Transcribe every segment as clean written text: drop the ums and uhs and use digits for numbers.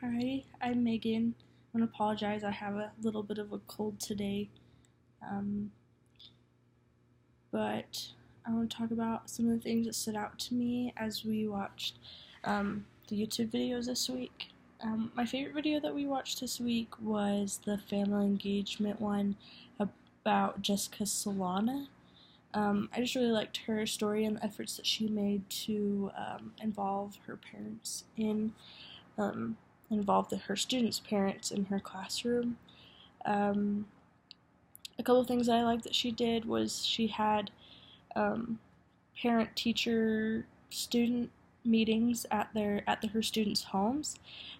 Hi, I'm Megan. I want to apologize. I have a little bit of a cold today, um, but I want to talk about some of the things that stood out to me as we watched the YouTube videos this week. My favorite video that we watched this week was the family engagement one about Jessica Solana. I just really liked her story and the efforts that she made to involve her parents um, her students' parents in her classroom. Um, a couple of things I liked that she did was she had um, parent-teacher-student meetings at her students' homes,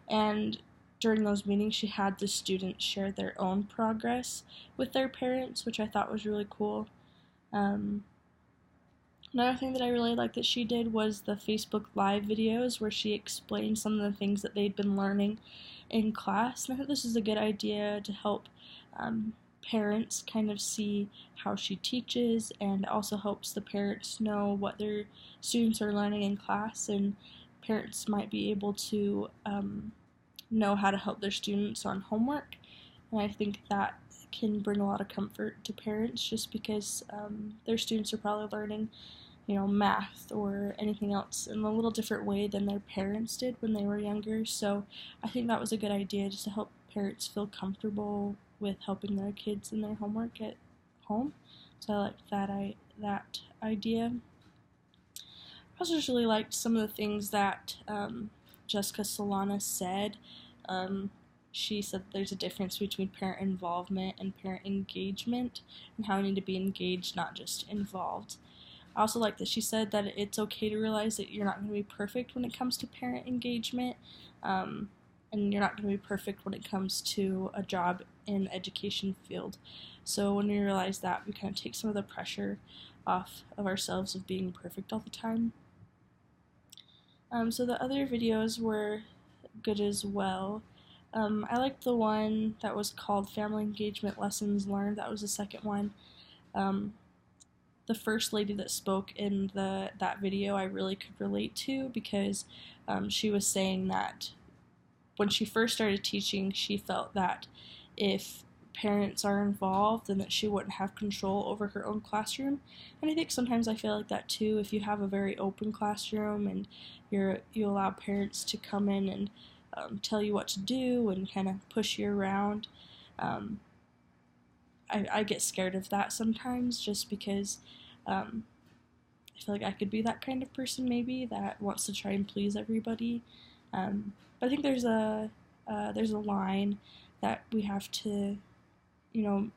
and during those meetings she had the students share their own progress with their parents, which I thought was really cool. Um, Another thing that I really liked that she did was the Facebook Live videos where she explained some of the things that they'd been learning in class. And I think this is a good idea to help parents kind of see how she teaches, and also helps the parents know what their students are learning in class, and parents might be able to know how to help their students on homework. And I think that can bring a lot of comfort to parents just because their students are probably learning math or anything else in a little different way than their parents did when they were younger. So I think that was a good idea just to help parents feel comfortable with helping their kids in their homework at home. So I liked that idea. I also just really liked some of the things that Jessica Solana said. Um, she said there's a difference between parent involvement and parent engagement, and how we need to be engaged, not just involved. I also like that she said that it's okay to realize that you're not going to be perfect when it comes to parent engagement, um, and you're not going to be perfect when it comes to a job in the education field. So when we realize that, we kind of take some of the pressure off of ourselves of being perfect all the time. So the other videos were good as well. I liked the one that was called Family Engagement Lessons Learned. That was the second one. Um, the first lady that spoke in that video I really could relate to, because she was saying that when she first started teaching, she felt that if parents are involved, then that she wouldn't have control over her own classroom. And I think sometimes I feel like that too. If you have a very open classroom and you allow parents to come in and tell you what to do and kind of push you around, um, I get scared of that sometimes, just because I feel like I could be that kind of person maybe that wants to try and please everybody. But I think there's a line that we have to, you know,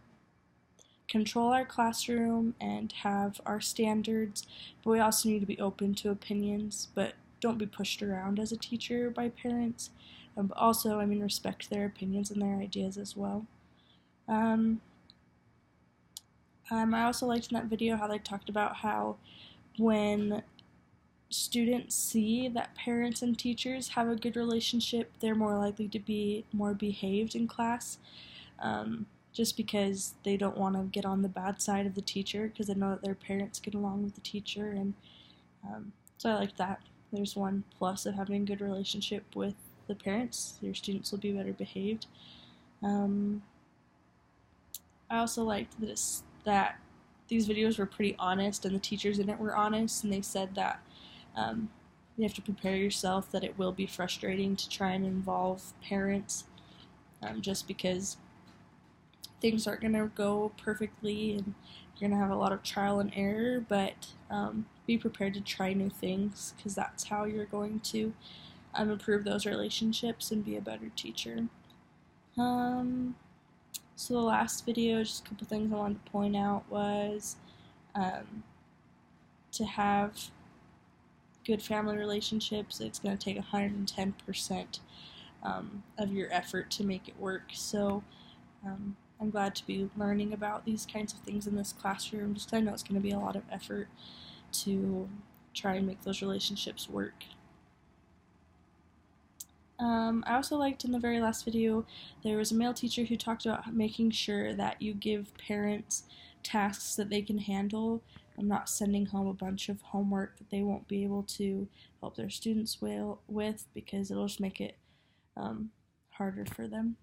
control our classroom and have our standards, but we also need to be open to opinions, but don't be pushed around as a teacher by parents. But also, respect their opinions and their ideas as well. Um, I also liked in that video how they talked about how when students see that parents and teachers have a good relationship, they're more likely to be more behaved in class, just because they don't want to get on the bad side of the teacher because they know that their parents get along with the teacher. And so I like that. There's one plus of having a good relationship with the parents. Your students will be better behaved. I also liked that these videos were pretty honest, and the teachers in it were honest, and they said that you have to prepare yourself that it will be frustrating to try and involve parents, just because things aren't going to go perfectly and you're going to have a lot of trial and error, but be prepared to try new things, because that's how you're going to improve those relationships and be a better teacher. So the last video, just a couple things I wanted to point out was to have good family relationships, it's going to take 110% of your effort to make it work. So I'm glad to be learning about these kinds of things in this classroom, just because I know it's going to be a lot of effort to try and make those relationships work. I also liked in the very last video, there was a male teacher who talked about making sure that you give parents tasks that they can handle. I'm not sending home a bunch of homework that they won't be able to help their students with, because it'll just make it um, harder for them.